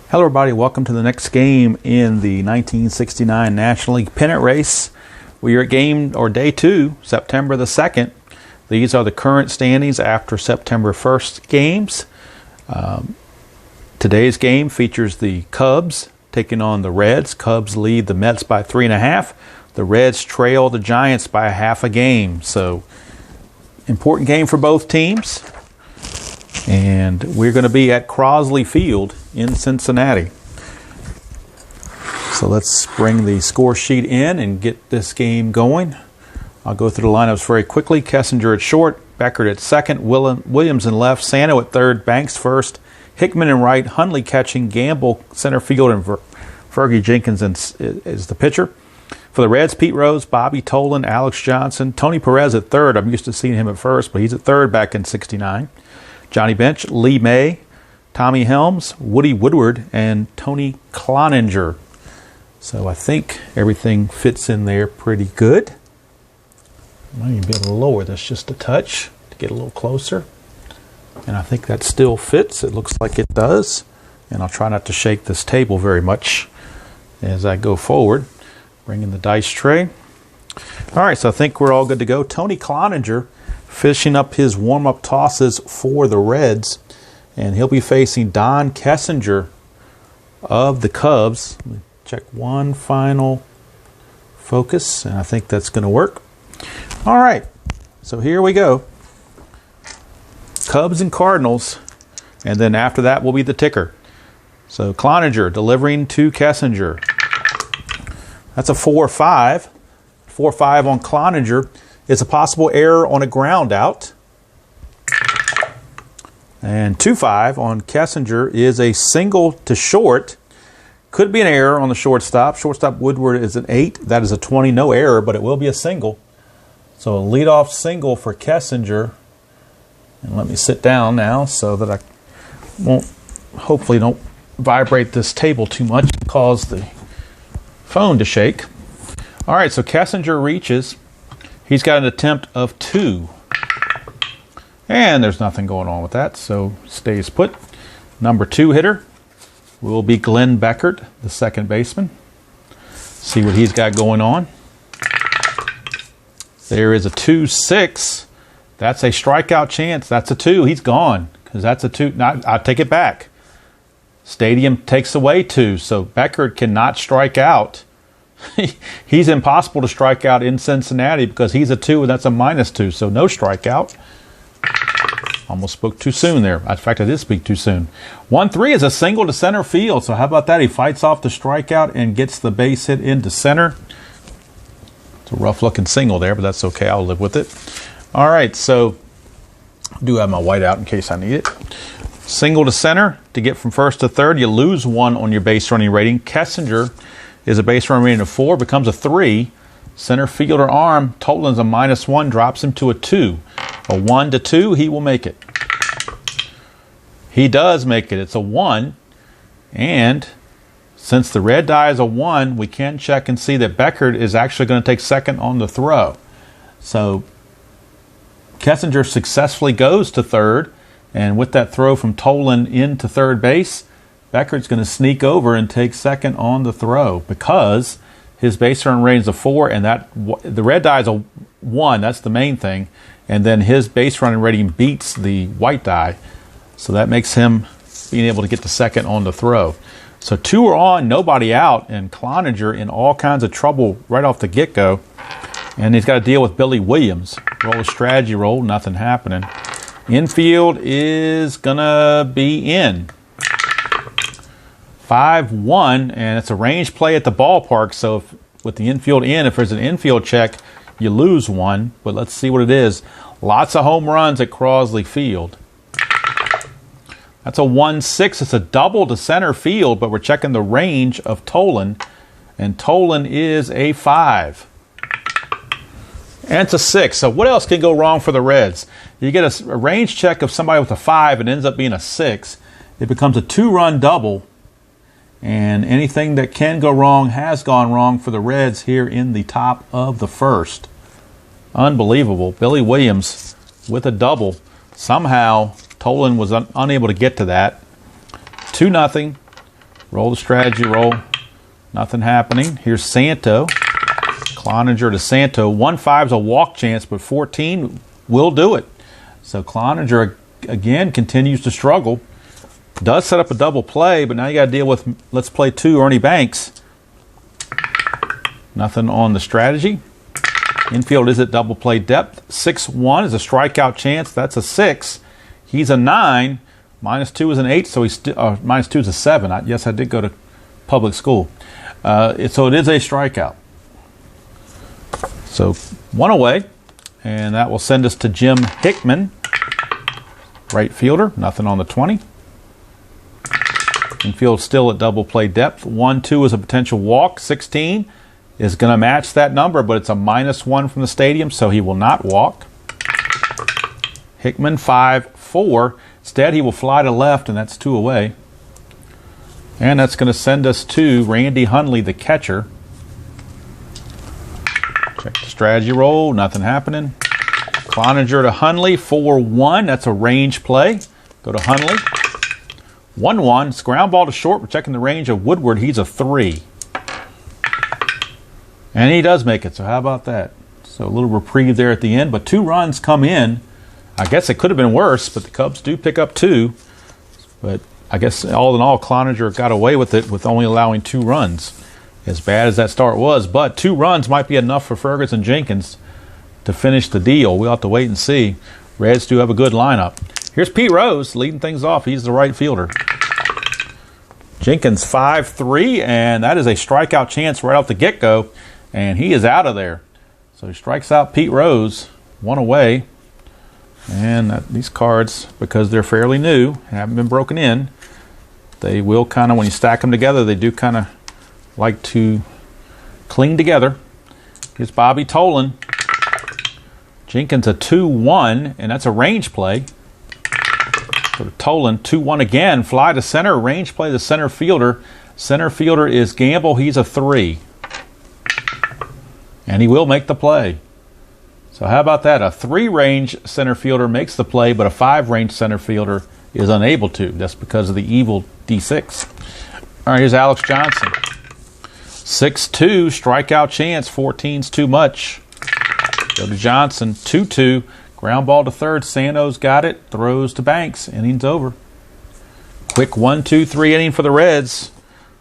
Hello everybody, welcome to the next game in the 1969 National League pennant race. We are at day 2, September the 2nd. These are the current standings after September 1st games. Today's game features the Cubs taking on the Reds. Cubs lead the Mets by 3.5. The Reds trail the Giants by half a game. So, important game for both teams. And we're going to be at Crosley Field in Cincinnati. So let's bring the score sheet in and get this game going. I'll go through the lineups very quickly. Kessinger at short, Beckert at second, Williams in left, Sano at third, Banks first, Hickman in right, Hundley catching, Gamble center field, and Fergie Jenkins is the pitcher. For the Reds, Pete Rose, Bobby Tolan, Alex Johnson, Tony Perez at third. I'm used to seeing him at first, but he's at third back in '69. Johnny Bench, Lee May, Tommy Helms, Woody Woodward, and Tony Cloninger. So I think everything fits in there pretty good. I might even be able to lower this just a touch to get a little closer. And I think that still fits. It looks like it does. And I'll try not to shake this table very much as I go forward. Bring in the dice tray. All right, so I think we're all good to go. Tony Cloninger finishing up his warm-up tosses for the Reds, and he'll be facing Don Kessinger of the Cubs. Let me check one final focus, and I think that's going to work. All right, so here we go. Cubs and Cardinals, and then after that will be the ticker. So Cloninger delivering to Kessinger. That's a 4-5. 4-5 on Cloninger. It's a possible error on a ground out. And 2-5 on Kessinger is a single to short. Could be an error on the shortstop. Shortstop Woodward is an 8. That is a 20. No error, but it will be a single. So a leadoff single for Kessinger. And let me sit down now so that I hopefully don't vibrate this table too much and cause the phone to shake. All right, so Kessinger reaches. He's got an attempt of 2. And there's nothing going on with that, so stays put. Number 2 hitter will be Glenn Beckert, the second baseman. See what he's got going on. There is a 2-6. That's a strikeout chance. That's a 2. He's gone because that's a 2. I'll take it back. Stadium takes away 2, so Beckert cannot strike out. He's impossible to strike out in Cincinnati because he's a 2 and that's a -2, so no strikeout. Almost spoke too soon there. In fact, I did speak too soon. 1-3 is a single to center field, so how about that? He fights off the strikeout and gets the base hit into center. It's a rough-looking single there, but that's okay. I'll live with it. All right, so I do have my white out in case I need it. Single to center to get from first to third. You lose 1 on your base running rating. Kessinger is a base run rating of 4, becomes a 3. Center fielder arm, Tolan's a -1, drops him to a 2. A 1 to 2, he will make it. He does make it. It's a 1. And since the red die is a 1, we can check and see that Beckert is actually going to take second on the throw. So Kessinger successfully goes to third. And with that throw from Tolan into third base, Beckert's going to sneak over and take second on the throw because his base run rating is a 4, and the red die is a 1. That's the main thing. And then his base running rating beats the white die. So that makes him being able to get to second on the throw. So 2 are on, nobody out, and Cloninger in all kinds of trouble right off the get-go. And he's got to deal with Billy Williams. Roll a strategy roll, nothing happening. Infield is going to be in. 5-1, and it's a range play at the ballpark, so with the infield in, if there's an infield check, you lose 1, but let's see what it is. Lots of home runs at Crosley Field. That's a 1-6. It's a double to center field, but we're checking the range of Tolan, and Tolan is a 5. And it's a 6. So what else can go wrong for the Reds? You get a range check of somebody with a 5 and it ends up being a 6. It becomes a 2-run double. And anything that can go wrong has gone wrong for the Reds here in the top of the first. Unbelievable. Billy Williams with a double. Somehow Tolan was unable to get to that. 2-0. Roll the strategy roll. Nothing happening. Here's Santo. Cloninger to Santo. 1-5 is a walk chance, but 14 will do it. So Cloninger, again, continues to struggle. Does set up a double play, but now you got to deal with let's play 2 Ernie Banks. Nothing on the strategy. Infield is at double play depth. 6-1 is a strikeout chance. That's a 6. He's a 9. -2 is an 8, so he's -2 is a 7. Yes, I did go to public school. So it is a strikeout. So 1 away, and that will send us to Jim Hickman, right fielder. Nothing on the 20. Infield still at double play depth. 1-2 is a potential walk. 16 is going to match that number, but it's a -1 from the stadium, so he will not walk. Hickman 5-4. Instead, he will fly to left, and that's 2 away. And that's going to send us to Randy Hundley, the catcher. Check the strategy roll. Nothing happening. Cloninger to Hundley. 4-1. That's a range play. Go to Hundley. 1-1. It's ground ball to short. We're checking the range of Woodward. He's a 3. And he does make it, so how about that? So a little reprieve there at the end, but 2 runs come in. I guess it could have been worse, but the Cubs do pick up 2. But I guess all in all, Cloninger got away with it with only allowing 2 runs. As bad as that start was, but 2 runs might be enough for Ferguson Jenkins to finish the deal. We'll have to wait and see. Reds do have a good lineup. Here's Pete Rose leading things off. He's the right fielder. Jenkins 5-3, and that is a strikeout chance right off the get-go. And he is out of there. So he strikes out Pete Rose, 1 away. And these cards, because they're fairly new, haven't been broken in, they will kind of, when you stack them together, they do kind of like to cling together. Here's Bobby Tolan. Jenkins a 2-1, and that's a range play. So Tolan, 2-1 again, fly to center, range play the center fielder. Center fielder is Gamble, he's a 3. And he will make the play. So how about that? A 3-range center fielder makes the play, but a 5-range center fielder is unable to. That's because of the evil D6. All right, here's Alex Johnson. 6-2, strikeout chance. 14's too much. Go to Johnson. 2-2, ground ball to third. Santos got it. Throws to Banks. Inning's over. Quick 1-2-3 inning for the Reds.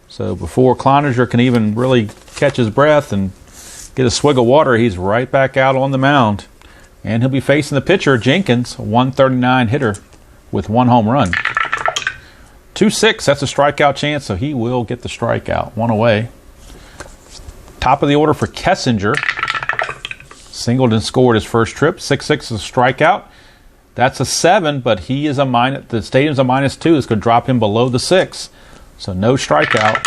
So before Cloninger can even really catch his breath and get a swig of water, he's right back out on the mound. And he'll be facing the pitcher, Jenkins, a 139 hitter with 1 home run. 2-6, that's a strikeout chance, so he will get the strikeout. 1 away. Top of the order for Kessinger. Singleton scored his first trip. 6-6 is a strikeout. That's a 7, but he is the stadium's a -2. It's going to drop him below the 6. So no strikeout.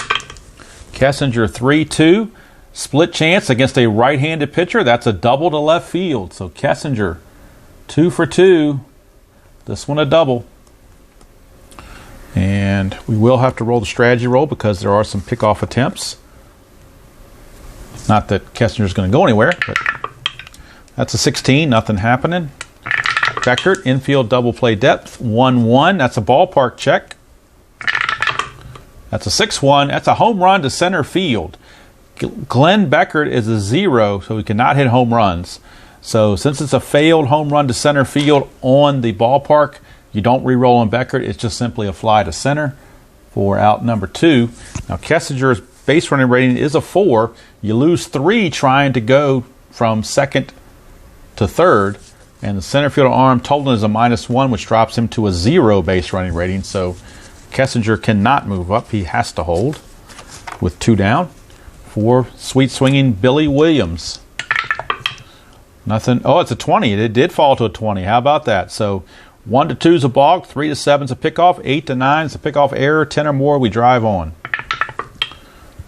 Kessinger 3-2. Split chance against a right-handed pitcher. That's a double to left field. So Kessinger, 2 for 2. This one a double. And we will have to roll the strategy roll because there are some pickoff attempts. Not that Kessinger's going to go anywhere, but that's a 16. Nothing happening. Beckert, infield double play depth. 1-1. That's a ballpark check. That's a 6-1. That's a home run to center field. Glenn Beckert is a 0, so he cannot hit home runs. So since it's a failed home run to center field on the ballpark, you don't re-roll on Beckert. It's just simply a fly to center for out number 2. Now Kessinger's base running rating is a 4. You lose 3 trying to go from second to third. And the center fielder arm Tolan is a -1, which drops him to a 0 base running rating. So Kessinger cannot move up. He has to hold with 2 down. For sweet swinging Billy Williams. Nothing. Oh, it's a 20. It did fall to a 20. How about that? So 1-2 is a balk, 3-7 is a pickoff, 8-9 is a pickoff error, 10 or more we drive on.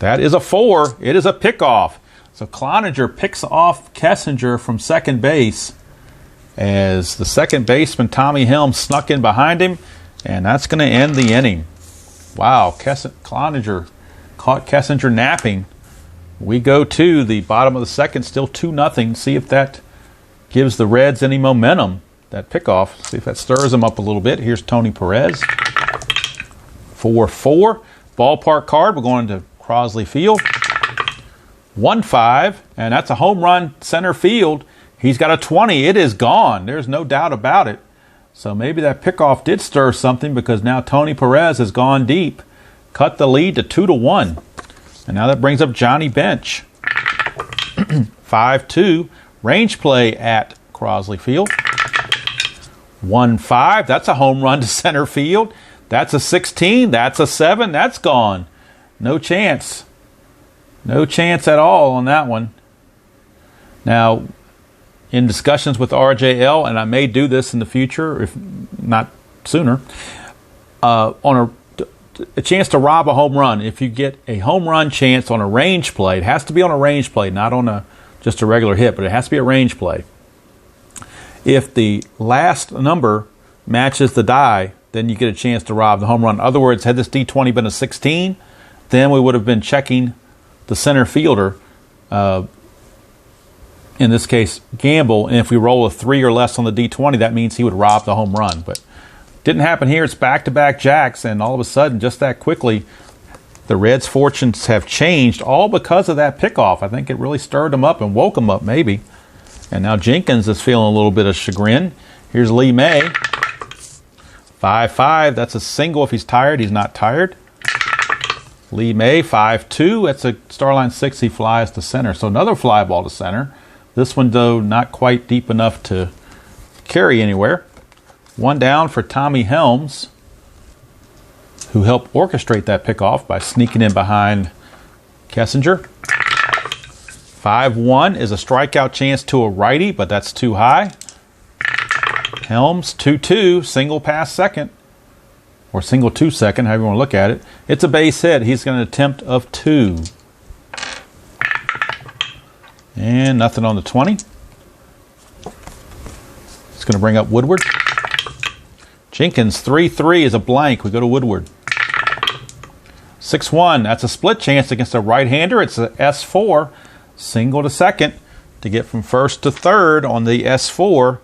That is a 4. It is a pickoff. So Cloninger picks off Kessinger from second base as the second baseman Tommy Helm snuck in behind him, and that's going to end the inning. Wow, Cloninger caught Kessinger napping. We go to the bottom of the second, still 2-0. See if that gives the Reds any momentum, that pickoff. See if that stirs them up a little bit. Here's Tony Perez. 4-4. ballpark card. We're going to Crosley Field. 1-5, and that's a home run center field. He's got a 20. It is gone. There's no doubt about it. So maybe that pickoff did stir something, because now Tony Perez has gone deep, cut the lead to 2-1. And now that brings up Johnny Bench. 5-2, range play at Crosley Field. 1-5, that's a home run to center field. That's a 16, that's a 7, that's gone. No chance. No chance at all on that one. Now, in discussions with RJL, and I may do this in the future, if not sooner, on a chance to rob a home run. If you get a home run chance on a range play, it has to be on a range play, not on just a regular hit, but it has to be a range play. If the last number matches the die, then you get a chance to rob the home run. In other words, had this D20 been a 16, then we would have been checking the center fielder, in this case Gamble, and if we roll a 3 or less on the D20, that means he would rob the home run. But didn't happen here. It's back-to-back jacks, and all of a sudden, just that quickly, the Reds' fortunes have changed, all because of that pickoff. I think it really stirred them up and woke them up, maybe. And now Jenkins is feeling a little bit of chagrin. Here's Lee May. 5-5, that's a single if he's tired. He's not tired. Lee May, 5-2. That's a Starline 6. He flies to center. So another fly ball to center. This one, though, not quite deep enough to carry anywhere. One down for Tommy Helms, who helped orchestrate that pickoff by sneaking in behind Kessinger. 5-1 is a strikeout chance to a righty, but that's too high. Helms, 2-2, single past second. Or single to second, however you want to look at it. It's a base hit. He's got an attempt of 2. And nothing on the 20. It's going to bring up Woodward. Jenkins, 3-3 is a blank. We go to Woodward. 6-1, that's a split chance against a right-hander. It's a S4, single to second. To get from first to third on the S4,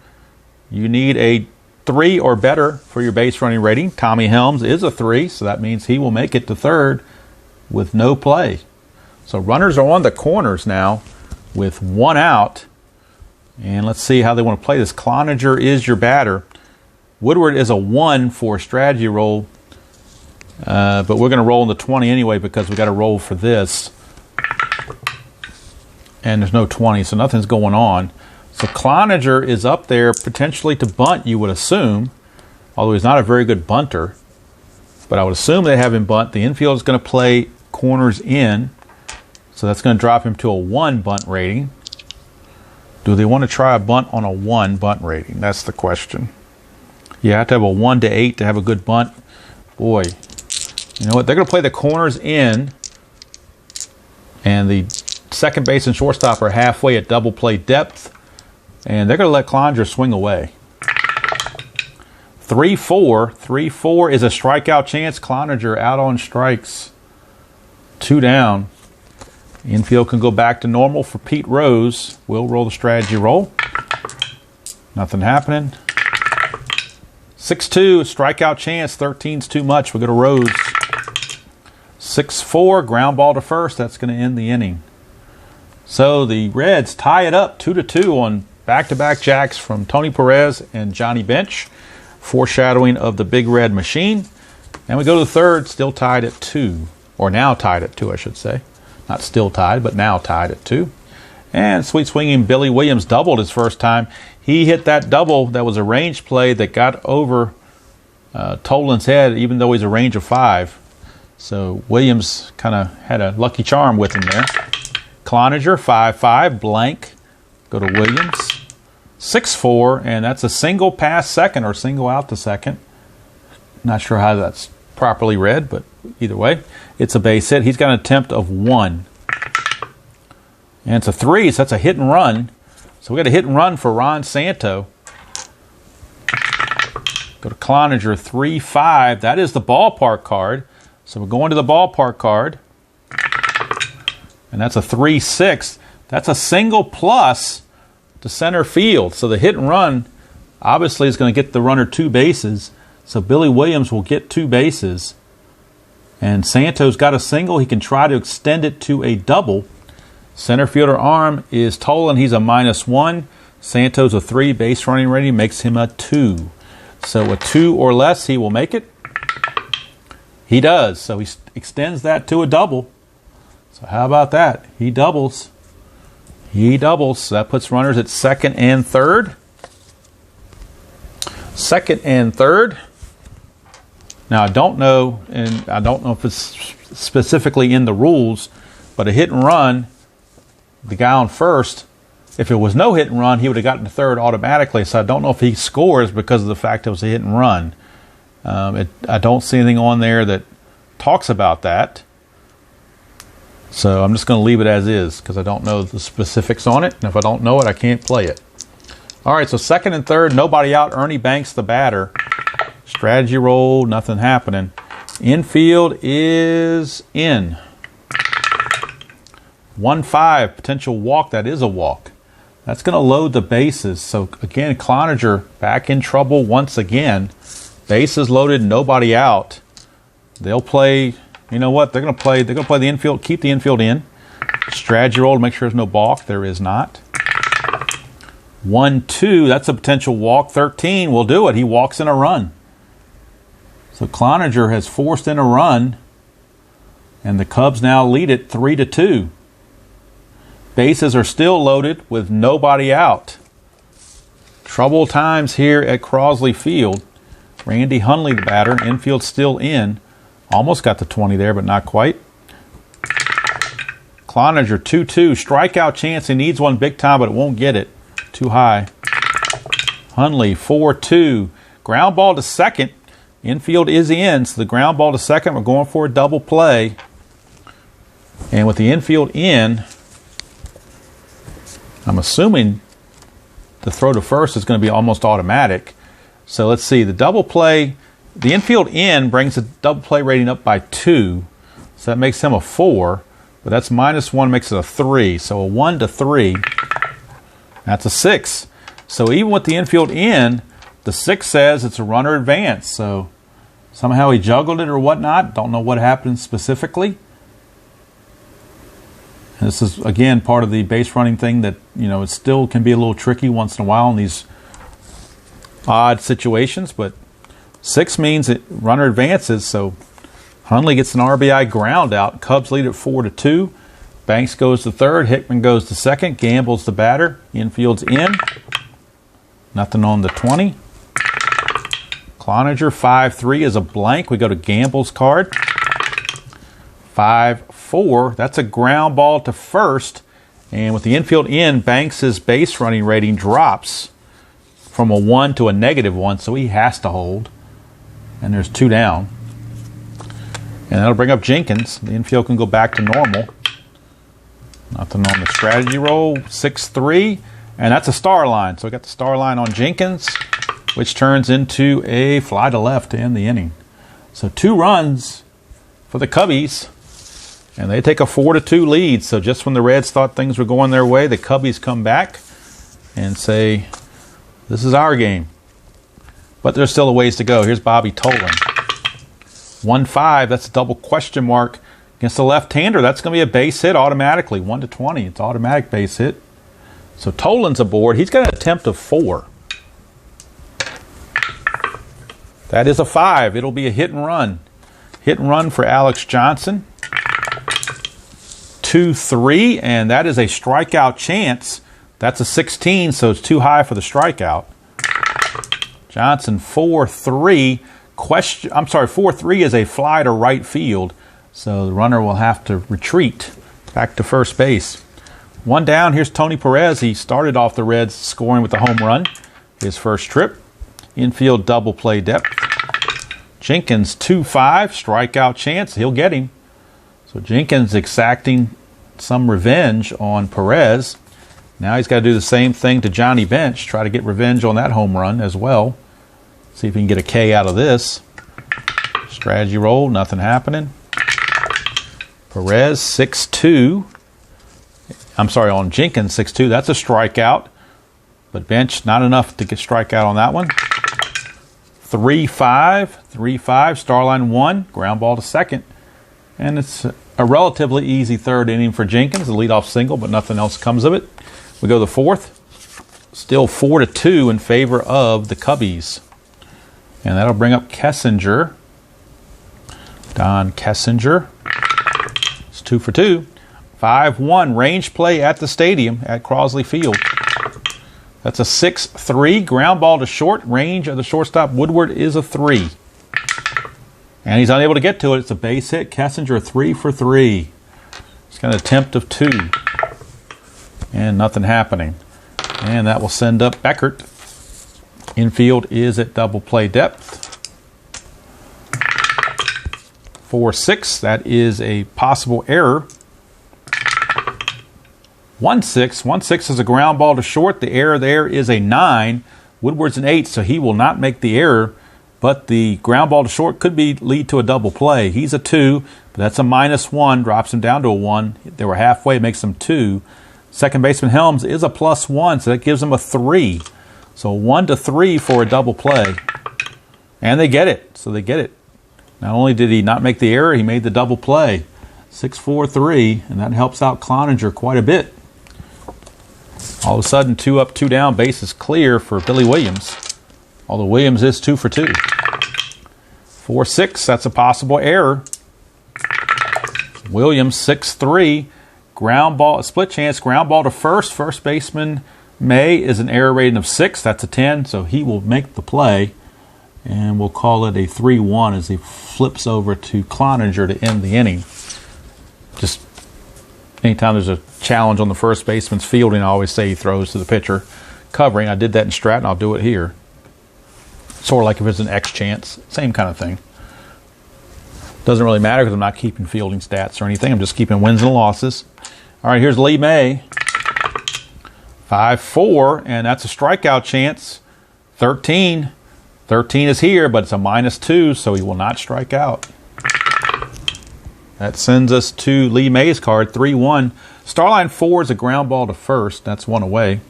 you need a 3 or better for your base running rating. Tommy Helms is a 3, so that means he will make it to third with no play. So runners are on the corners now with 1 out. And let's see how they want to play this. Cloninger is your batter. Woodward is a 1 for a strategy roll. But we're going to roll in the 20 anyway because we got to roll for this. And there's no 20, so nothing's going on. So Cloninger is up there potentially to bunt, you would assume, although he's not a very good bunter. But I would assume they have him bunt. The infield is going to play corners in, so that's going to drop him to a 1 bunt rating. Do they want to try a bunt on a 1 bunt rating? That's the question. You have to have a 1 to 8 to have a good bunt. Boy, you know what? They're going to play the corners in, and the second base and shortstop are halfway at double play depth. And they're going to let Cloninger swing away. 3-4. 3-4 is a strikeout chance. Cloninger out on strikes. 2 down. Infield can go back to normal for Pete Rose. We'll roll the strategy roll. Nothing happening. 6-2, strikeout chance. 13's too much. We'll go to Rose. 6-4, ground ball to first. That's going to end the inning. So the Reds tie it up 2-2 on back-to-back jacks from Tony Perez and Johnny Bench, foreshadowing of the Big Red Machine. And we go to the third, still tied at 2, or now tied at 2, I should say. Not still tied, but now tied at 2. And sweet swinging Billy Williams doubled his first time. He hit that double that was a range play that got over Toland's head, even though he's a range of 5. So Williams kind of had a lucky charm with him there. Cloninger, 5-5, blank. Go to Williams. 6-4, and that's a single past second or single out to second. Not sure how that's properly read, but either way, it's a base hit. He's got an attempt of 1. And it's a 3, so that's a hit and run. So we got a hit and run for Ron Santo. Go to Cloninger, 3-5. That is the ballpark card. So we're going to the ballpark card. And that's a 3-6. That's a single plus to center field. So the hit and run obviously is going to get the runner 2 bases. So Billy Williams will get 2 bases. And Santos got a single. He can try to extend it to a double. Center fielder arm is Tolan. He's a -1. Santos a 3. Base running rating makes him a 2. So a 2 or less, he will make it. He does. So he extends that to a double. So how about that? He doubles. He doubles. So that puts runners at second and third. Second and third. Now, I don't know, and I don't know if it's specifically in the rules, but a hit and run, the guy on first, if it was no hit and run, he would have gotten to third automatically. So I don't know if he scores because of the fact it was a hit and run. I don't see anything on there that talks about that. So I'm just going to leave it as is because I don't know the specifics on it. And if I don't know it, I can't play it. All right, so second and third, nobody out. Ernie Banks, the batter. Strategy roll, nothing happening. Infield is in. 1-5, potential walk. That is a walk. That's going to load the bases. So again, Cloninger back in trouble once again. Bases loaded, nobody out. They'll play. You know what? They're going to play the infield. Keep the infield in. Strategy roll to make sure there's no balk. There is not. 1-2. That's a potential walk. 13 will do it. He walks in a run. So Cloninger has forced in a run, and the Cubs now lead it 3-2. Bases are still loaded with nobody out. Trouble times here at Crosley Field. Randy Hundley, the batter. Infield still in. Almost got the 20 there, but not quite. Cloninger 2-2. Strikeout chance. He needs one big time, but it won't get it. Too high. Hundley 4-2. Ground ball to second. Infield is in, so the ground ball to second. We're going for a double play. And with the infield in, I'm assuming the throw to first is going to be almost automatic. So let's see. The double play, the infield in brings the double play rating up by 2. So that makes him a 4. But that's -1 makes it a 3. So a 1-3. That's a 6. So even with the infield in, the 6 says it's a runner advance. So somehow he juggled it or whatnot. Don't know what happened specifically. And this is, again, part of the base running thing that, it still can be a little tricky once in a while in these odd situations. But 6 means that runner advances. So Hundley gets an RBI ground out. Cubs lead at 4-2. Banks goes to third. Hickman goes to second. Gamble's the batter. Infield's in. Nothing on the 20. Cloninger 5-3 is a blank. We go to Gamble's card. 5-4. That's a ground ball to first. And with the infield in, Banks' base running rating drops from a 1 to a -1, so he has to hold. And there's 2 down. And that'll bring up Jenkins. The infield can go back to normal. Nothing on the strategy roll. 6-3. And that's a star line. So we got the star line on Jenkins, which turns into a fly to left to end the inning. So 2 runs for the Cubbies. And they take a 4-2 lead. So just when the Reds thought things were going their way, the Cubbies come back and say, this is our game. But there's still a ways to go. Here's Bobby Tolan. 1-5. That's a double question mark. Against the left-hander, that's going to be a base hit automatically. 1-20. It's automatic base hit. So Tolan's aboard. He's got an attempt of 4. That is a 5. It'll be a hit and run. Hit and run for Alex Johnson. 2-3, and that is a strikeout chance. That's a 16, so it's too high for the strikeout. Johnson 4-3. 4-3 is a fly to right field. So the runner will have to retreat back to first base. 1 down. Here's Tony Perez. He started off the Reds scoring with a home run. His first trip. Infield double play depth. Jenkins 2-5. Strikeout chance. He'll get him. So Jenkins exacting some revenge on Perez. Now he's got to do the same thing to Johnny Bench. Try to get revenge on that home run as well. See if he can get a K out of this. Strategy roll. Nothing happening. Perez 6-2. I'm sorry, on Jenkins 6-2. That's a strikeout. But Bench not enough to get strikeout on that one. 3-5. 3-5. Starline 1. Ground ball to second. And it's a relatively easy third inning for Jenkins, a leadoff single, but nothing else comes of it. We go to the fourth. Still 4-2 in favor of the Cubbies. And that'll bring up Kessinger. Don Kessinger. It's 2 for 2. 5-1 range play at the stadium at Crosley Field. That's a 6-3 ground ball to short. Range of the shortstop Woodward is a 3. And he's unable to get to it. It's a base hit. Kessinger 3 for 3. He's got an attempt of 2. And nothing happening. And that will send up Beckert. Infield is at double play depth. 4-6. That is a possible error. 1-6. 1-6 is a ground ball to short. The error there is a 9. Woodward's an 8, so he will not make the error. But the ground ball to short could lead to a double play. He's a 2, but that's a -1. Drops him down to a 1. They were halfway, makes him 2. Second baseman Helms is a +1, so that gives him a 3. So 1-3 for a double play. And they get it. So they get it. Not only did he not make the error, he made the double play. 6-4-3, and that helps out Cloninger quite a bit. All of a sudden, 2 up, 2 down, base is clear for Billy Williams. Although Williams is 2 for 2. 4-6, that's a possible error. Williams 6-3. Ground ball, a split chance, ground ball to first. First baseman May is an error rating of 6. That's a 10, so he will make the play. And we'll call it a 3-1 as he flips over to Cloninger to end the inning. Just anytime there's a challenge on the first baseman's fielding, I always say he throws to the pitcher covering. I did that in Stratton. I'll do it here. Sort of like if it's an X chance. Same kind of thing. Doesn't really matter because I'm not keeping fielding stats or anything. I'm just keeping wins and losses. All right, here's Lee May. 5-4, and that's a strikeout chance. 13. 13 is here, but it's a -2, so he will not strike out. That sends us to Lee May's card, 3-1. Starline 4 is a ground ball to first. That's 1 away.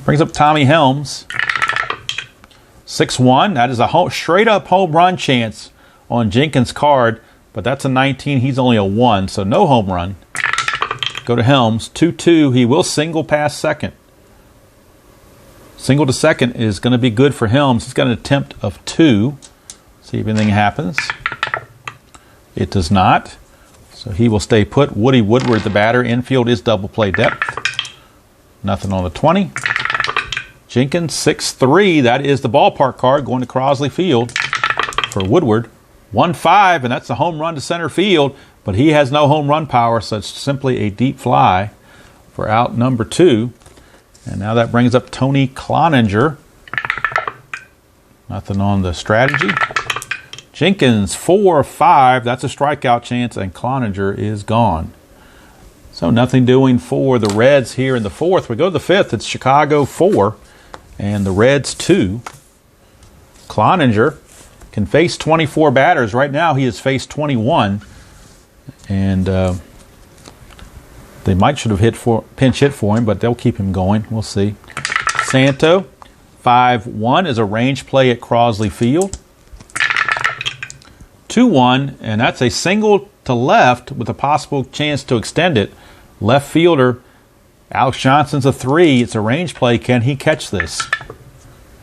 Brings up Tommy Helms. 6-1. That is a straight-up home run chance on Jenkins' card, but that's a 19. He's only a 1, so no home run. Go to Helms. 2-2. He will single past second. Single to second is going to be good for Helms. He's got an attempt of 2. See if anything happens. It does not. So he will stay put. Woody Woodward, the batter. Infield is double play depth. Nothing on the 20. Jenkins 6-3. That is the ballpark card going to Crosley Field for Woodward. 1-5, and that's a home run to center field, but he has no home run power, so it's simply a deep fly for out number 2. And now that brings up Tony Cloninger. Nothing on the strategy. Jenkins 4-5. That's a strikeout chance, and Cloninger is gone. So nothing doing for the Reds here in the 4th. We go to the 5th. It's Chicago 4 and the Reds 2. Cloninger can face 24 batters. Right now he has faced 21. And they should have pinch hit for him, but they'll keep him going. We'll see. Santo, 5-1 is a range play at Crosley Field. 2-1, and that's a single to left with a possible chance to extend it. Left fielder, Alex Johnson's a 3. It's a range play. Can he catch this?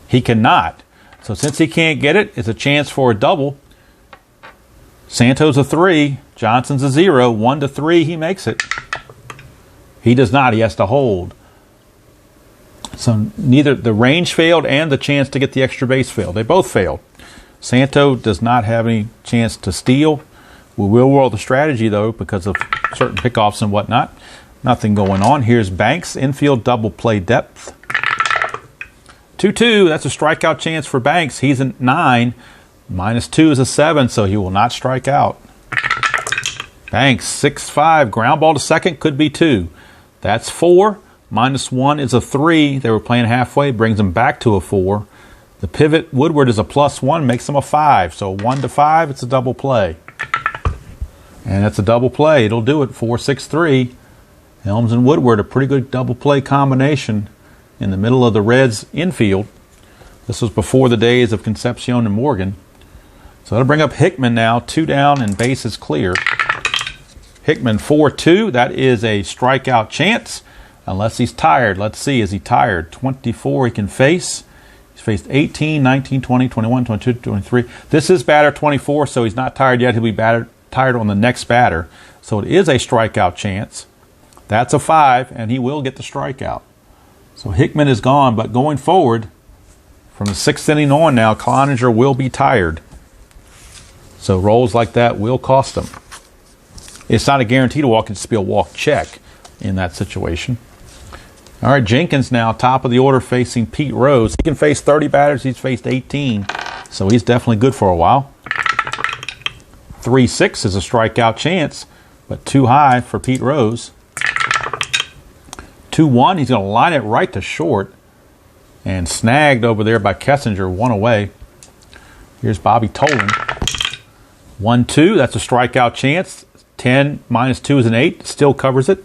He cannot. So since he can't get it, it's a chance for a double. Santo's a 3. Johnson's a 0. 1-3, he makes it. He does not. He has to hold. So neither the range failed and the chance to get the extra base failed. They both failed. Santo does not have any chance to steal. We will roll the strategy, though, because of certain pickoffs and whatnot. Nothing going on. Here's Banks. Infield double play depth. 2-2. That's a strikeout chance for Banks. He's a 9. -2 is a 7, so he will not strike out. Banks, 6-5. Ground ball to second could be 2. That's 4. -1 is a 3. They were playing halfway. Brings them back to a 4. The pivot, Woodward, is a +1. Makes him a 5. So 1-5, it's a double play. And it's a double play. It'll do it. 4-6-3. Helms and Woodward, a pretty good double play combination in the middle of the Reds' infield. This was before the days of Concepcion and Morgan. So that'll bring up Hickman now. 2 down and bases clear. Hickman 4-2. That is a strikeout chance. Unless he's tired. Let's see. Is he tired? 24 he can face. He's faced 18, 19, 20, 21, 22, 23. This is batter 24, so he's not tired yet. He'll be tired on the next batter. So it is a strikeout chance. That's a 5, and he will get the strikeout. So Hickman is gone, but going forward, from the 6th inning on now, Cloninger will be tired. So rolls like that will cost him. It's not a guarantee to walk. It's just be a walk check in that situation. All right, Jenkins now, top of the order, facing Pete Rose. He can face 30 batters. He's faced 18, so he's definitely good for a while. 3-6 is a strikeout chance, but too high for Pete Rose. 2-1, he's going to line it right to short, and snagged over there by Kessinger, 1 away. Here's Bobby Tolan. 1-2, that's a strikeout chance. 10 minus 2 is an 8. Still covers it.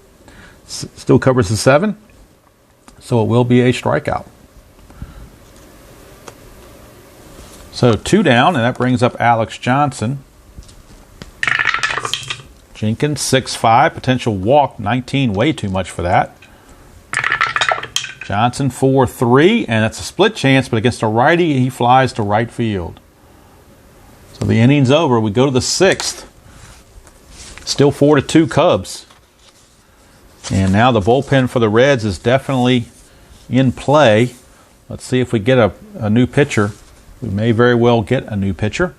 Still covers the 7. So it will be a strikeout. So 2 down, and that brings up Alex Johnson. Jenkins 6-5, potential walk 19, way too much for that. Johnson 4-3, and that's a split chance, but against a righty, he flies to right field. So the inning's over. We go to the 6th. Still 4-2 Cubs. And now the bullpen for the Reds is definitely in play. Let's see if we get a new pitcher. We may very well get a new pitcher.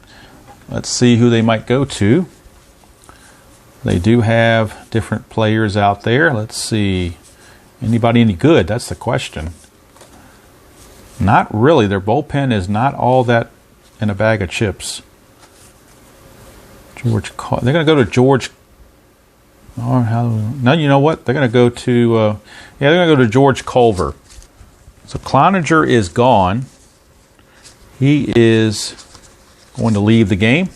Let's see who they might go to. They do have different players out there. Let's see. Anybody any good? That's the question. Not really. Their bullpen is not all that in a bag of chips. They're going to go to George. No, you know what? They're going to go to. They're going to go to George Culver. So Cloninger is gone. He is going to leave the game,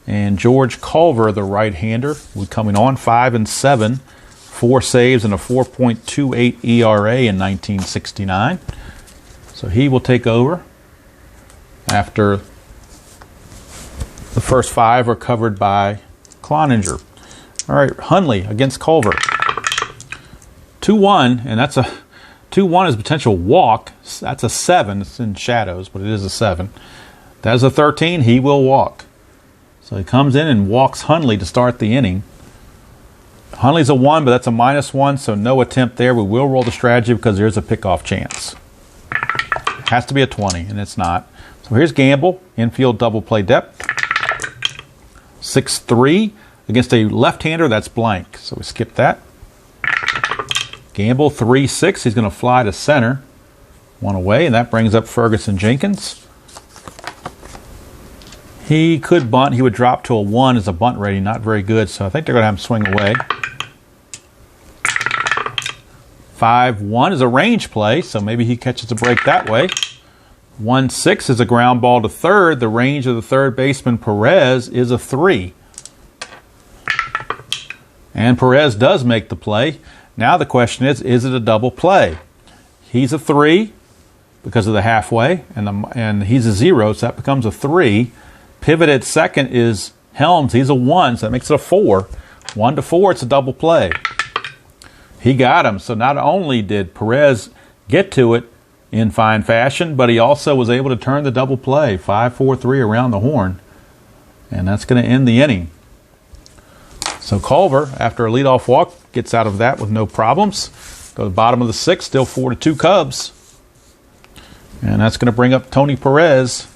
and George Culver, the right-hander, will be coming on. 5-7, 4 saves and a 4.28 ERA in 1969. So he will take over after the first 5 are covered by Cloninger. All right, Hundley against Culver. 2-1, and that's a 2-1 is potential walk. That's a 7. It's in shadows, but it is a 7. That is a 13. He will walk. So he comes in and walks Hundley to start the inning. Hundley's a 1, but that's a -1, so no attempt there. We will roll the strategy because there's a pickoff chance. Has to be a 20, and it's not. So here's Gamble, infield double play depth. 6-3 against a left-hander, that's blank. So we skip that. Gamble 3-6, he's going to fly to center. 1 away, and that brings up Ferguson Jenkins. He could bunt. He would drop to a 1 as a bunt rating. Not very good, so I think they're going to have him swing away. 5-1 is a range play, so maybe he catches a break that way. 1-6 is a ground ball to third. The range of the third baseman, Perez, is a 3. And Perez does make the play. Now the question is it a double play? He's a 3 because of the halfway, and he's a 0, so that becomes a 3. Pivot at second is Helms. He's a 1, so that makes it a 4. 1-4, it's a double play. He got him. So not only did Perez get to it in fine fashion, but he also was able to turn the double play. 5-4-3 around the horn. And that's going to end the inning. So Culver, after a leadoff walk, gets out of that with no problems. Go to the bottom of the 6th, still 4-2 Cubs. And that's going to bring up Tony Perez,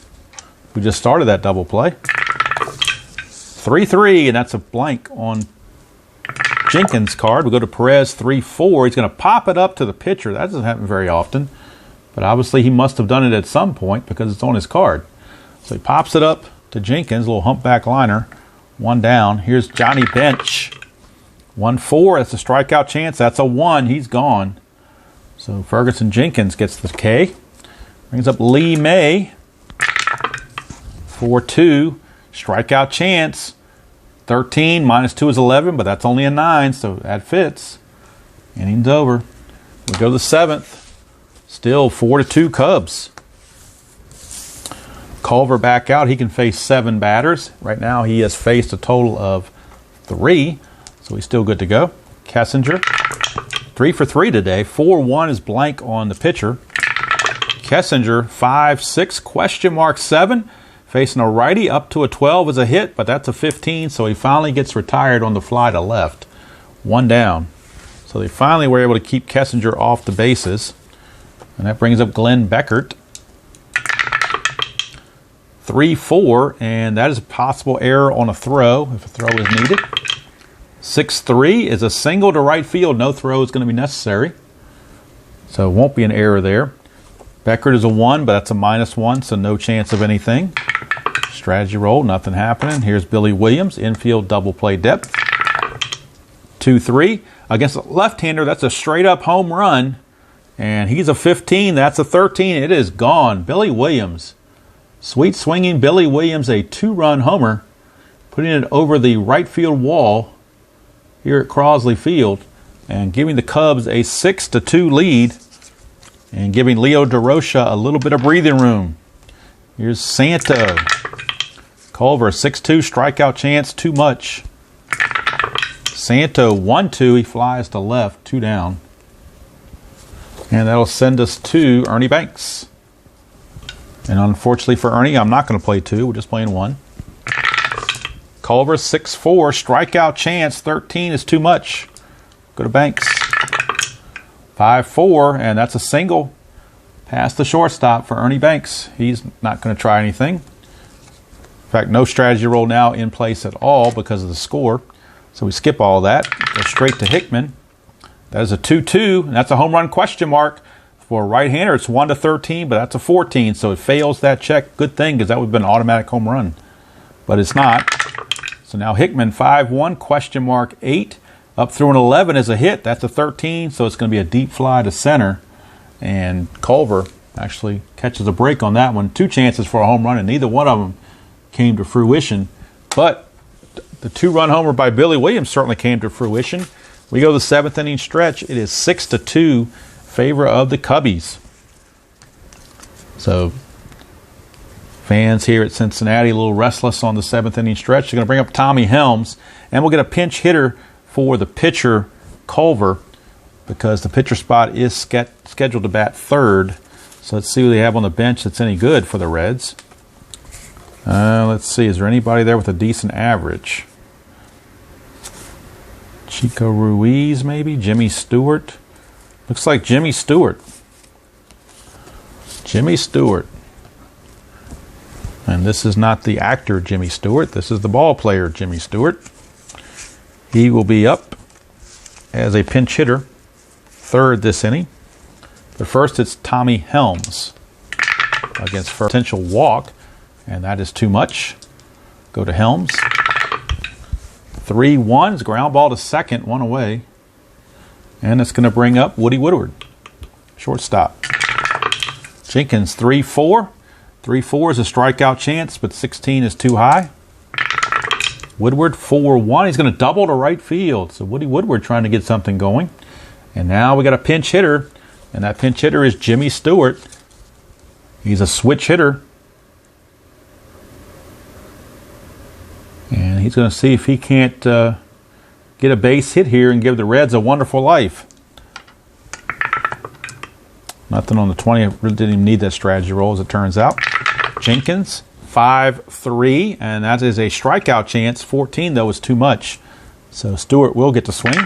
who just started that double play. 3-3, and that's a blank on Jenkins' card. We go to Perez 3-4. He's going to pop it up to the pitcher. That doesn't happen very often. But obviously he must have done it at some point because it's on his card. So he pops it up to Jenkins, a little humpback liner. 1 down. Here's Johnny Bench. 1-4. That's a strikeout chance. That's a 1. He's gone. So Ferguson Jenkins gets the K. Brings up Lee May. 4-2. Strikeout chance. 13 minus 2 is 11, but that's only a 9, so that fits. Inning's over. We go to the 7th. Still 4-2 Cubs. Culver back out. He can face 7 batters. Right now he has faced a total of 3, so he's still good to go. Kessinger, 3 for 3 today. 4-1 is blank on the pitcher. Kessinger, 5-6, question mark 7. Facing a righty, up to a 12 is a hit, but that's a 15, so he finally gets retired on the fly to left. 1 down. So they finally were able to keep Kessinger off the bases. And that brings up Glenn Beckert. 3-4, and that is a possible error on a throw, if a throw is needed. 6-3 is a single to right field. No throw is going to be necessary. So it won't be an error there. Beckert is a 1, but that's a -1, so no chance of anything. Strategy roll, nothing happening. Here's Billy Williams, infield double play depth. 2-3. Against a left-hander, that's a straight-up home run. And he's a 15, that's a 13. It is gone. Billy Williams. Sweet swinging Billy Williams, a 2-run homer, putting it over the right field wall here at Crosley Field and giving the Cubs a 6-2 lead and giving Leo DeRocha a little bit of breathing room. Here's Santo. Culver, 6-2, strikeout chance, too much. Santo, 1-2, he flies to left, 2 down. And that'll send us to Ernie Banks. And unfortunately for Ernie, I'm not going to play 2. We're just playing 1. Culver, 6-4. Strikeout chance, 13 is too much. Go to Banks. 5-4, and that's a single past the shortstop for Ernie Banks. He's not going to try anything. In fact, no strategy roll now in place at all because of the score. So we skip all that. Go straight to Hickman. That is a 2-2, and that's a home run question mark. For a right-hander, it's 1-13, but that's a 14, so it fails that check. Good thing, because that would have been an automatic home run. But it's not. So now Hickman, 5-1, question mark 8. Up through an 11 is a hit. That's a 13, so it's going to be a deep fly to center. And Culver actually catches a break on that one. 2 chances for a home run, and neither one of them came to fruition. But the 2-run homer by Billy Williams certainly came to fruition. We go to the 7th inning stretch. It is 6-2. Favor of the Cubbies. So fans here at Cincinnati a little restless on the 7th inning stretch. They're going to bring up Tommy Helms, and we'll get a pinch hitter for the pitcher Culver because the pitcher spot is scheduled to bat 3rd. So let's see who they have on the bench that's any good for the Reds. Let's see, is there anybody there with a decent average? Chico Ruiz maybe? Jimmy Stewart? Looks like Jimmy Stewart. Jimmy Stewart. And this is not the actor Jimmy Stewart. This is the ball player Jimmy Stewart. He will be up as a pinch hitter, 3rd this inning. But first it's Tommy Helms against for potential walk. And that is too much. Go to Helms. 3-1 is ground ball to second, 1 away. And it's going to bring up Woody Woodward, shortstop. Jenkins, 3-4. 3-4 is a strikeout chance, but 16 is too high. Woodward, 4-1. He's going to double to right field. So Woody Woodward trying to get something going. And now we got a pinch hitter, and that pinch hitter is Jimmy Stewart. He's a switch hitter. And he's going to see if he can't get a base hit here and give the Reds a wonderful life. Nothing on the 20. Really didn't even need that strategy roll, as it turns out. Jenkins, 5-3, and that is a strikeout chance. 14, though, is too much. So Stewart will get to swing.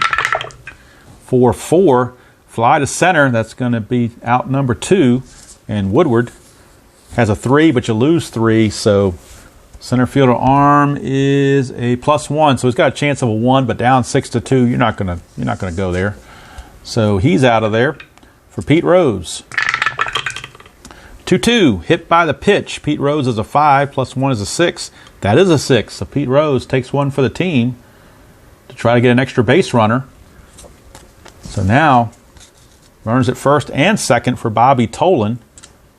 4-4, fly to center. That's going to be out number 2. And Woodward has a 3, but you lose 3, so center fielder arm is a +1, so he's got a chance of a 1, but down 6-2. You're not gonna go there. So he's out of there for Pete Rose. 2-2, hit by the pitch. Pete Rose is a 5, +1 is a 6. That is a 6. So Pete Rose takes one for the team to try to get an extra base runner. So now runners at first and second for Bobby Tolan.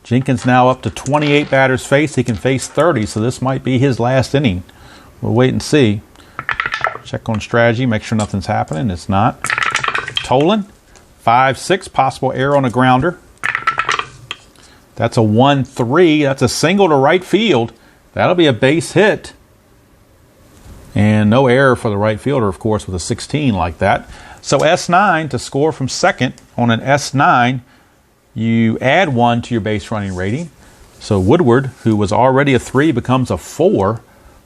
Jenkins now up to 28 batters faced. He can face 30, so this might be his last inning. We'll wait and see. Check on strategy, make sure nothing's happening. It's not. Tolan, 5-6, possible error on a grounder. That's a 1-3. That's a single to right field. That'll be a base hit. And no error for the right fielder, of course, with a 16 like that. So S9, to score from second on an S9, you add 1 to your base running rating. So Woodward, who was already a 3, becomes a 4.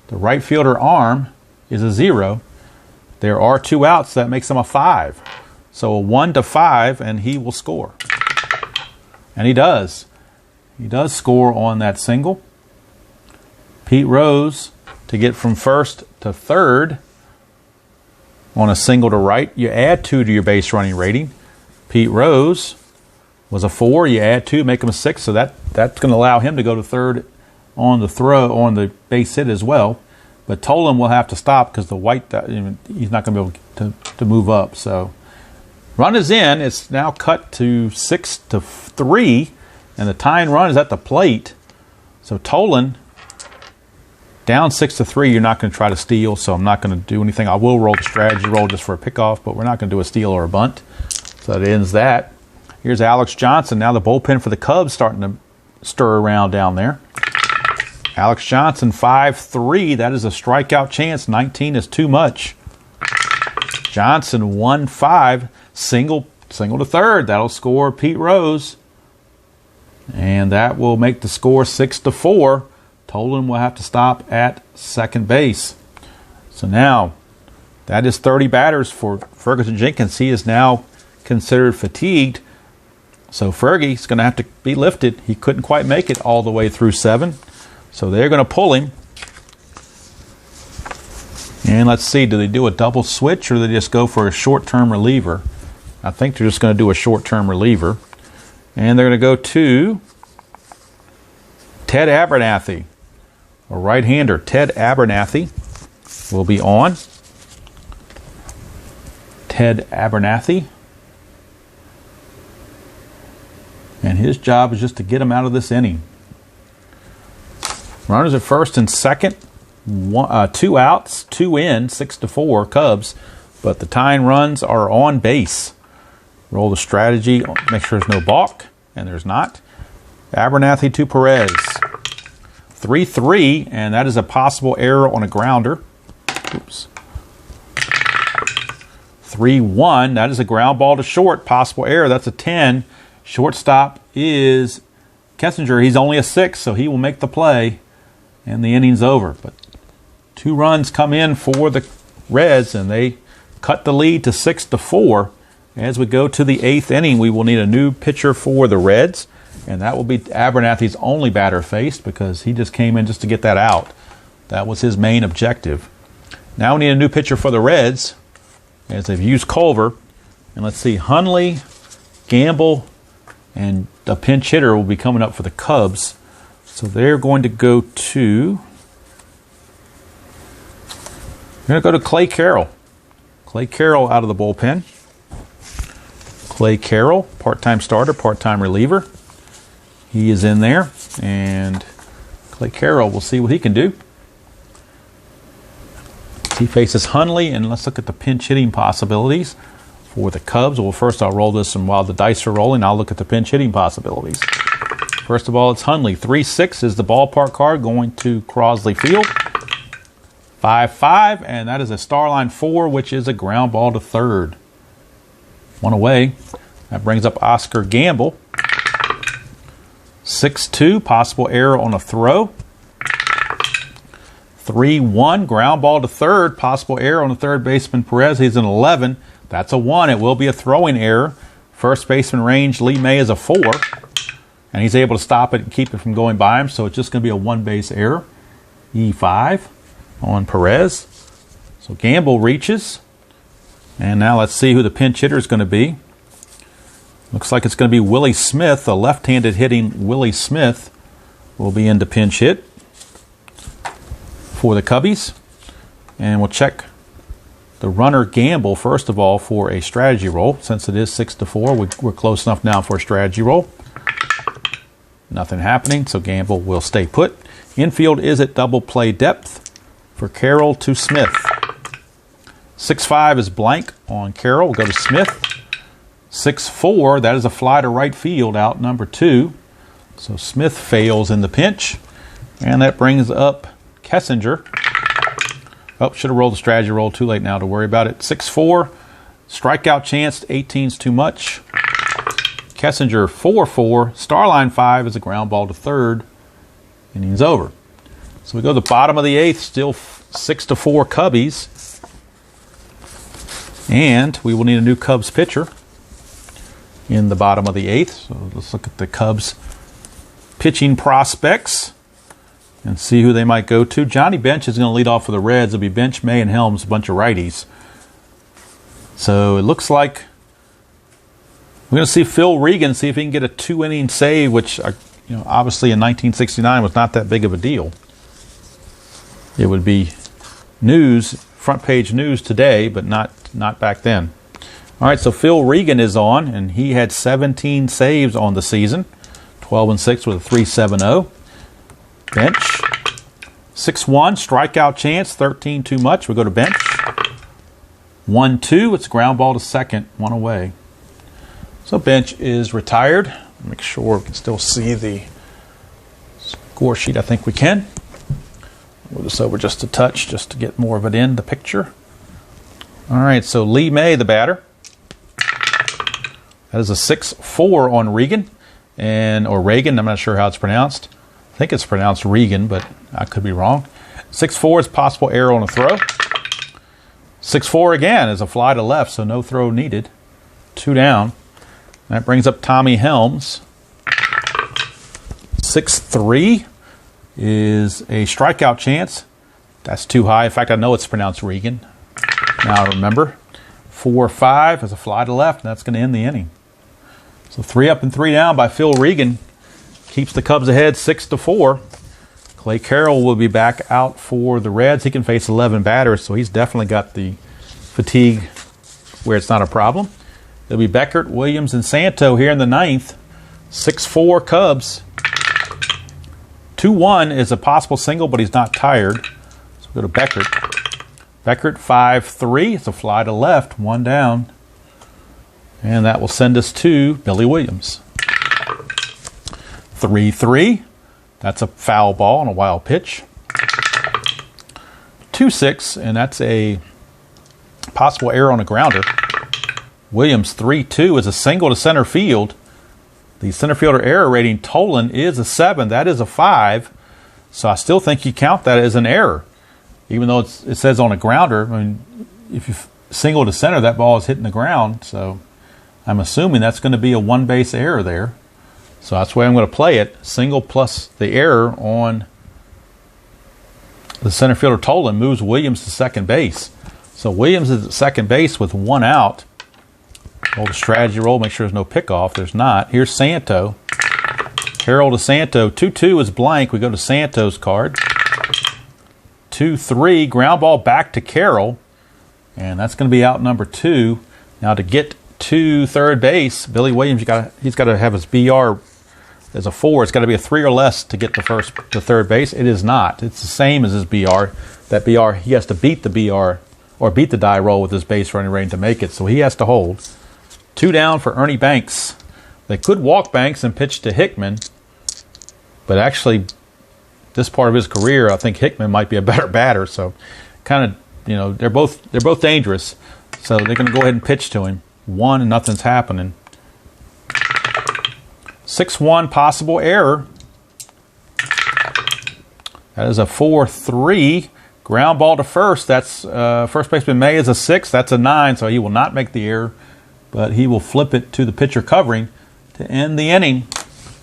The right fielder arm is a 0. There are 2 outs. That makes him a 5. So a 1 to 5, and he will score. And he does. He does score on that single. Pete Rose, to get from first to third on a single to right, you add 2 to your base running rating. Pete Rose was a 4. You add 2, make him a 6. So that's going to allow him to go to third on the throw, on the base hit as well. But Tolan will have to stop because the white, he's not going to be able to move up. So run is in. It's now cut to 6-3, and the tying run is at the plate. So Tolan, down 6-3, you're not going to try to steal, so I'm not going to do anything. I will roll the strategy roll just for a pickoff, but we're not going to do a steal or a bunt. So that ends that. Here's Alex Johnson. Now the bullpen for the Cubs starting to stir around down there. Alex Johnson, 5-3. That is a strikeout chance. 19 is too much. Johnson, 1-5. Single to third. That'll score Pete Rose. And that will make the score 6-4. Tolan will have to stop at second base. So now, that is 30 batters for Ferguson Jenkins. He is now considered fatigued. So Fergie's going to have to be lifted. He couldn't quite make it all the way through 7. So they're going to pull him. And let's see, do they do a double switch or do they just go for a short-term reliever? I think they're just going to do a short-term reliever. And they're going to go to Ted Abernathy, a right-hander. Ted Abernathy will be on. Ted Abernathy. And his job is just to get him out of this inning. Runners at first and second. 2 outs, 2 in, 6-4 Cubs. But the tying runs are on base. Roll the strategy. Make sure there's no balk. And there's not. Abernathy to Perez. 3-3. And that is a possible error on a grounder. Oops. 3-1. That is a ground ball to short. Possible error. That's a 10. Shortstop is Kessinger. He's only a 6, so he will make the play, and the inning's over. But 2 runs come in for the Reds, and they cut the lead to 6-4. As we go to the 8th inning, we will need a new pitcher for the Reds, and that will be Abernathy's only batter faced because he just came in just to get that out. That was his main objective. Now we need a new pitcher for the Reds, as they've used Culver. And let's see, Hundley, Gamble, and a pinch hitter will be coming up for the Cubs. So they're going to go to... They're going to go to Clay Carroll. Clay Carroll out of the bullpen. Clay Carroll, part-time starter, part-time reliever. He is in there. And Clay Carroll, we'll see what he can do. He faces Hundley, and let's look at the pinch hitting possibilities for the Cubs. Well, first I'll roll this, and while the dice are rolling, I'll look at the pinch hitting possibilities. First of all, it's Hundley. 3-6 is the ballpark card going to Crosley Field. 5-5, and that is a Starline 4, which is a ground ball to third. 1 away. That brings up Oscar Gamble. 6-2, possible error on a throw. 3-1, ground ball to third, possible error on the third baseman Perez. He's an 11. That's a 1. It will be a throwing error. First baseman range, Lee May is a 4. And he's able to stop it and keep it from going by him. So it's just going to be a 1-base error. E5 on Perez. So Gamble reaches. And now let's see who the pinch hitter is going to be. Looks like it's going to be Willie Smith. A left-handed hitting Willie Smith will be in to pinch hit for the Cubbies. And we'll check the runner Gamble, first of all, for a strategy roll. Since it is 6-4, we're close enough now for a strategy roll. Nothing happening, so Gamble will stay put. Infield is at double play depth for Carroll to Smith. 6-5 is blank on Carroll. We'll go to Smith. 6-4, that is a fly to right field, out number 2. So Smith fails in the pinch. And that brings up Kessinger. Oh, should have rolled the strategy roll. Too late now to worry about it. 6-4. Strikeout chance. 18's too much. Kessinger 4-4. Starline 5 is a ground ball to third. Innings over. So we go to the bottom of the eighth. Still 6-4 Cubbies. And we will need a new Cubs pitcher in the bottom of the eighth. So let's look at the Cubs pitching prospects and see who they might go to. Johnny Bench is going to lead off for the Reds. It'll be Bench, May, and Helms, a bunch of righties. So it looks like we're going to see Phil Regan, see if he can get a 2-inning save, which obviously in 1969 was not that big of a deal. It would be news, front page news today, but not back then. All right, so Phil Regan is on, and he had 17 saves on the season. 12-6 with a 3.70. Bench. 6-1, strikeout chance, 13 too much. We go to bench. 1-2, it's ground ball to second, one away. So Bench is retired. Make sure we can still see the score sheet. I think we can. Move this over just a touch, just to get more of it in the picture. All right, so Lee May, the batter. That is a 6-4 on Regan. Or Reagan, I'm not sure how it's pronounced. I think it's pronounced Regan, but I could be wrong. 6-4 is possible error on a throw. 6-4 again is a fly to left, so no throw needed. 2 down. That brings up Tommy Helms. 6-3 is a strikeout chance. That's too high. In fact, I know it's pronounced Regan. Now I remember. 4-5 is a fly to left, and that's going to end the inning. So 3 up and 3 down by Phil Regan. Keeps the Cubs ahead 6-4. Clay Carroll will be back out for the Reds. He can face 11 batters, so he's definitely got the fatigue where it's not a problem. It'll be Beckert, Williams, and Santo here in the ninth. 6-4 Cubs. 2-1 is a possible single, but he's not tired. So we'll go to Beckert. Beckert 5-3. It's a fly to left, 1 down. And that will send us to Billy Williams. 3-3. That's a foul ball on a wild pitch. 2-6, and that's a possible error on a grounder. Williams 3-2 is a single to center field. The center fielder error rating, Tolan, is a 7. That is a 5. So I still think you count that as an error. Even though it says on a grounder, I mean, if you single to center, that ball is hitting the ground. So I'm assuming that's going to be a one-base error there. So that's the way I'm going to play it. Single plus the error on the center fielder Tolan moves Williams to second base. So Williams is at second base with 1 out. Roll the strategy roll, make sure there's no pickoff. There's not. Here's Santo. Carroll to Santo. 2-2 is blank. We go to Santo's card. 2-3, ground ball back to Carroll. And that's going to be out number 2. Now to get to third base, Billy Williams, he's got to have his BR as a 4. It's got to be a 3 or less to get to third base. It is not. It's the same as his BR. That BR, he has to beat the BR or beat the die roll with his base running rating to make it. So he has to hold. 2 down for Ernie Banks. They could walk Banks and pitch to Hickman, but actually, this part of his career, I think Hickman might be a better batter. So, kind of, they're both dangerous. So they're going to go ahead and pitch to him. 1 and nothing's happening. 6-1 possible error. That is a 4-3 ground ball to first. That's first baseman May is a 6. That's a 9. So he will not make the error, but he will flip it to the pitcher covering to end the inning.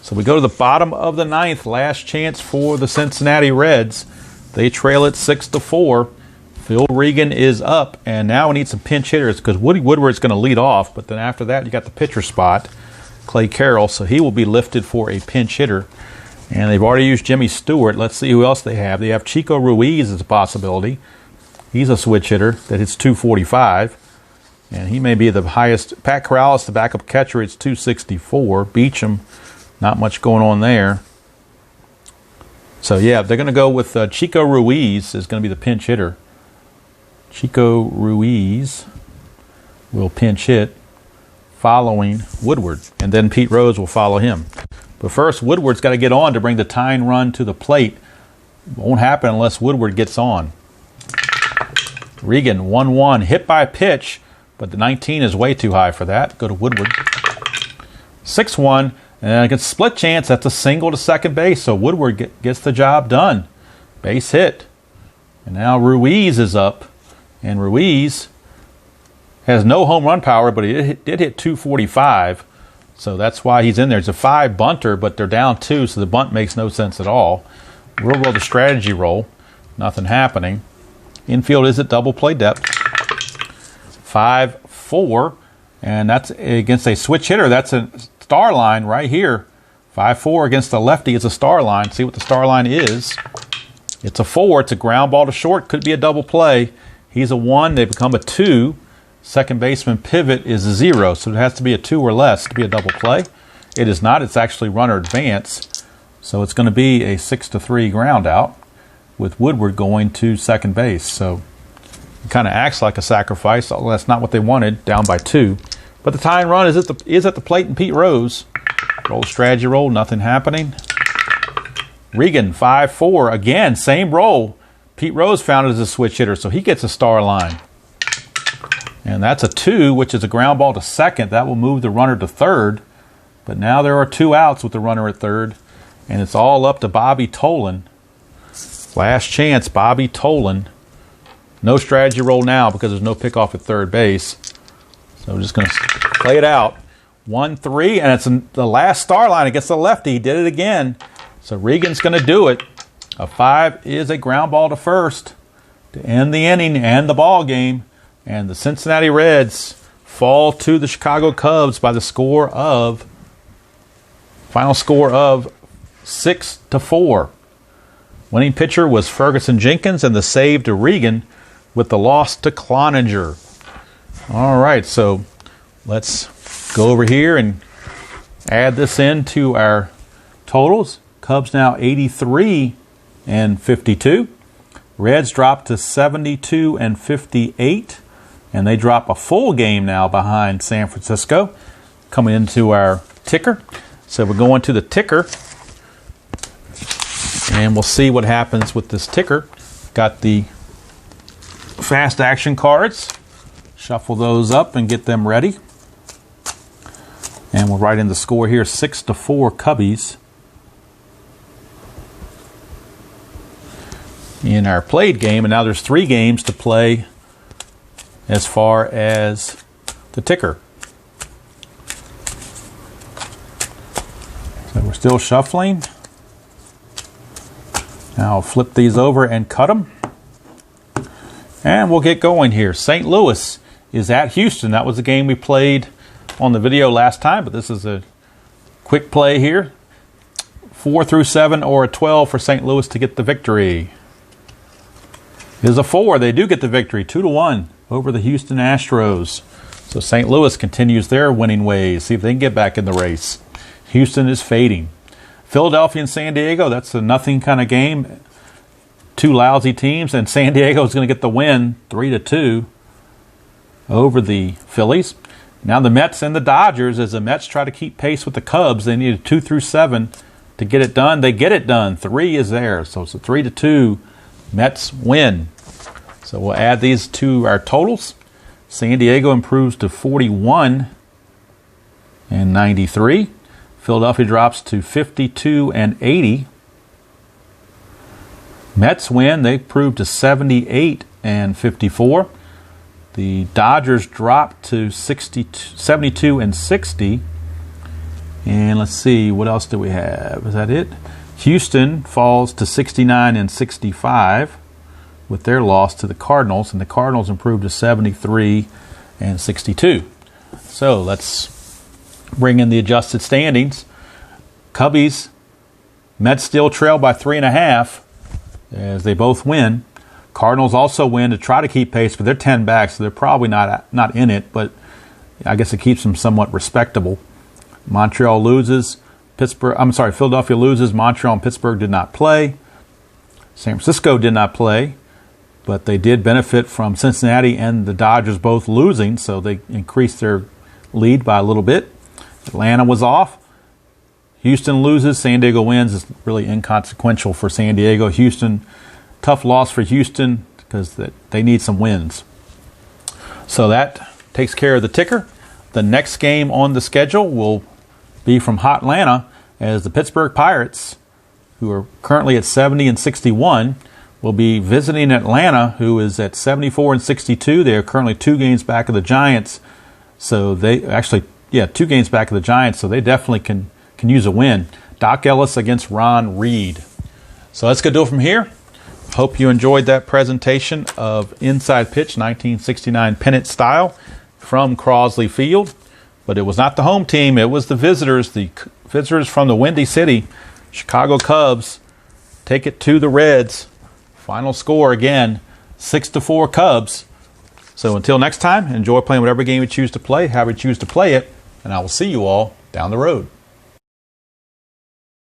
So we go to the bottom of the ninth. Last chance for the Cincinnati Reds. They trail it 6-4. Phil Regan is up, and now we need some pinch hitters because Woody Woodward's going to lead off, but then after that you got the pitcher spot, Clay Carroll, so he will be lifted for a pinch hitter. And they've already used Jimmy Stewart. Let's see who else they have. They have Chico Ruiz as a possibility. He's a switch hitter that hits 245. And he may be the highest. Pat Corrales, the backup catcher, it's 264. Beecham, not much going on there. So, yeah, they're going to go with Chico Ruiz is going to be the pinch hitter. Chico Ruiz will pinch hit following Woodward. And then Pete Rose will follow him. But first, Woodward's got to get on to bring the tying run to the plate. Won't happen unless Woodward gets on. Regan, 1-1, hit by a pitch, but the 19 is way too high for that. Go to Woodward. 6-1, and against split chance, that's a single to second base, so Woodward gets the job done. Base hit. And now Ruiz is up, and Ruiz has no home run power, but he did hit 245, so that's why he's in there. It's a 5 bunter, but they're down 2, so the bunt makes no sense at all. We'll roll the strategy roll. Nothing happening. Infield is at double play depth. 5-4, and that's against a switch hitter. That's a star line right here. 5-4 against the lefty is a star line. See what the star line is. It's a 4. It's a ground ball to short. Could be a double play. He's a 1. They become a 2. Second baseman pivot is a 0, so it has to be a 2 or less to be a double play. It is not. It's actually runner advance. So it's going to be a 6-3 ground out with Woodward going to second base. So it kind of acts like a sacrifice. Although that's not what they wanted, down by 2. But the tying run is at the plate, and Pete Rose. Roll strategy roll, nothing happening. Regan, 5-4. Again, same roll. Pete Rose found it as a switch hitter, so he gets a star line. And that's a 2, which is a ground ball to second. That will move the runner to third. But now there are 2 outs with the runner at third. And it's all up to Bobby Tolan. Last chance, Bobby Tolan. No strategy roll now because there's no pickoff at third base. So we're just going to play it out. 1-3, and it's the last star line against the lefty. He did it again. So Regan's going to do it. A 5 is a ground ball to first to end the inning and the ball game. And the Cincinnati Reds fall to the Chicago Cubs by the final score of 6-4. Winning pitcher was Ferguson Jenkins, and the save to Regan with the loss to Cloninger. All right, so let's go over here and add this into our totals. Cubs now 83 and 52. Reds dropped to 72 and 58, and they drop a full game now behind San Francisco. Coming into our ticker. So we're going to the ticker, and we'll see what happens with this ticker. Got the fast action cards. Shuffle those up and get them ready. And we'll write in the score here, 6-4 Cubbies. In our played game, and now there's 3 games to play as far as the ticker. So we're still shuffling. Now I'll flip these over and cut them. And we'll get going here. St. Louis is at Houston. That was the game we played on the video last time, but this is a quick play here. 4-7 or a 12 for St. Louis to get the victory. Is a 4. They do get the victory, 2-1 over the Houston Astros. So St. Louis continues their winning ways. See if they can get back in the race. Houston is fading. Philadelphia and San Diego, that's a nothing kind of game. 2 lousy teams, and San Diego is going to get the win, 3-2 over the Phillies. Now the Mets and the Dodgers, as the Mets try to keep pace with the Cubs, they need a 2-7 to get it done. They get it done. 3 is there, so it's a 3-2 Mets win. So we'll add these to our totals. San Diego improves to 41 and 93. Philadelphia drops to 52 and 80. Mets win. They improved to 78 and 54. The Dodgers dropped to 72 and 60. And let's see, what else do we have? Is that it? Houston falls to 69 and 65 with their loss to the Cardinals, and the Cardinals improved to 73 and 62. So let's bring in the adjusted standings. Cubbies, Mets still trail by 3.5 as they both win. Cardinals also win to try to keep pace, but they're 10 back, so they're probably not in it, but I guess it keeps them somewhat respectable. Montreal loses. Philadelphia loses. Montreal and Pittsburgh did not play. San Francisco did not play, but they did benefit from Cincinnati and the Dodgers both losing, so they increased their lead by a little bit. Atlanta was off. Houston loses, San Diego wins. It's really inconsequential for San Diego. Houston, tough loss for Houston because they need some wins. So that takes care of the ticker. The next game on the schedule will be from Hot Atlanta as the Pittsburgh Pirates, who are currently at 70-61, will be visiting Atlanta, who is at 74-62. They are currently 2 games back of the Giants. So they actually, 2 games back of the Giants. So they definitely can use a win. Doc Ellis against Ron Reed. So that's going to do it from here. Hope you enjoyed that presentation of Inside Pitch 1969 pennant style from Crosley Field. But it was not the home team. It was the visitors. The visitors from the Windy City, Chicago Cubs, take it to the Reds. Final score again, 6-4 Cubs. So until next time, enjoy playing whatever game you choose to play, however you choose to play it, and I will see you all down the road.